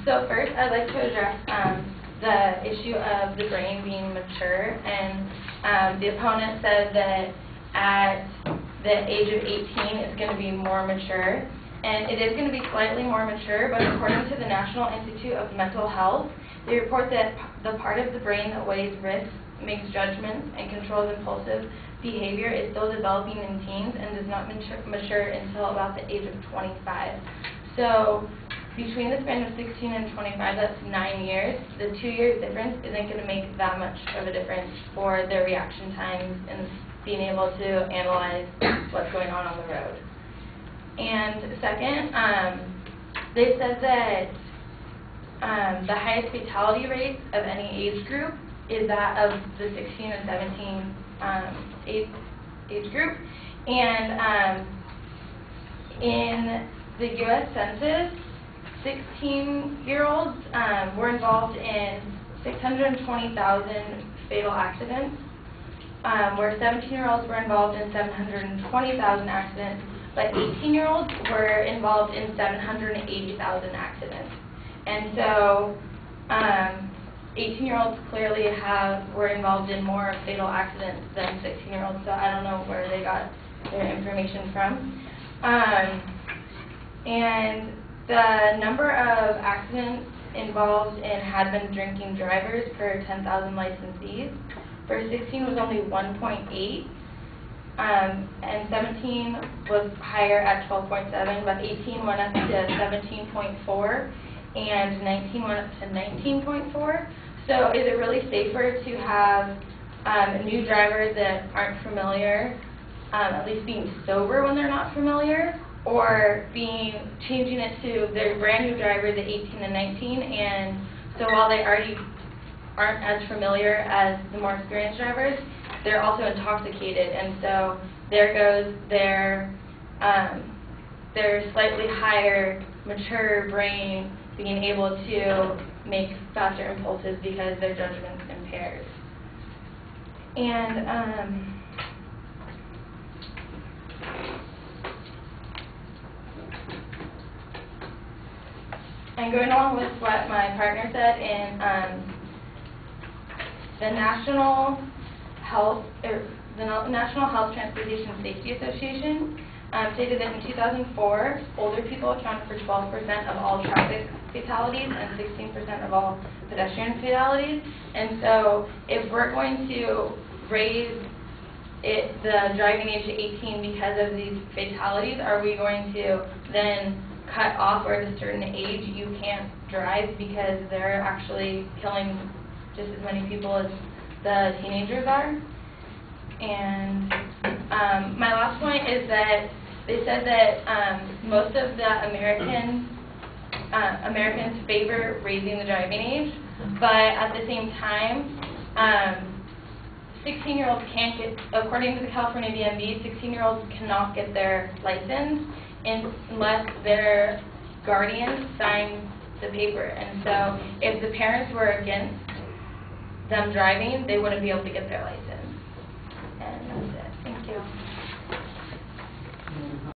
So first, I'd like to address the issue of the brain being mature, and the opponent said that at the age of 18 it's going to be more mature, and it is going to be slightly more mature, but according to the National Institute of Mental Health, they report that the part of the brain that weighs risks, makes judgments, and controls impulsive behavior is still developing in teens and does not mature until about the age of 25. So between the span of 16 and 25, that's 9 years. The 2 years difference isn't going to make that much of a difference for their reaction times and being able to analyze what's going on the road. And second, they said that the highest fatality rates of any age group is that of the 16 and 17 age group. And in the U.S. Census, 16-year-olds were involved in 620,000 fatal accidents, where 17-year-olds were involved in 720,000 accidents, but 18-year-olds were involved in 780,000 accidents. And so 18-year-olds clearly were involved in more fatal accidents than 16-year-olds, so I don't know where they got their information from. And the number of accidents involved in had-been drinking drivers per 10,000 licensees for 16 was only 1.8, and 17 was higher at 12.7, but 18 went up to 17.4, and 19 went up to 19.4. So is it really safer to have new drivers that aren't familiar, at least being sober when they're not familiar, or changing it to their brand new drivers at 18 and 19, and so while they already aren't as familiar as the more experienced drivers, they're also intoxicated, and so there goes their slightly higher mature brain being able to make faster impulses because their judgment's impaired. And going along with what my partner said, in the National Health Transportation Safety Association stated that in 2004, older people accounted for 12% of all traffic fatalities and 16% of all pedestrian fatalities. And so if we're going to raise the driving age to 18 because of these fatalities, are we going to then cut off, or at a certain age you can't drive because they're actually killing just as many people as the teenagers are? And my last point is that they said that most of the Americans favor raising the driving age, but at the same time, 16-year-olds can't get, according to the California DMV, 16-year-olds cannot get their license unless their guardian signs the paper. And so if the parents were against them driving, they wouldn't be able to get their license.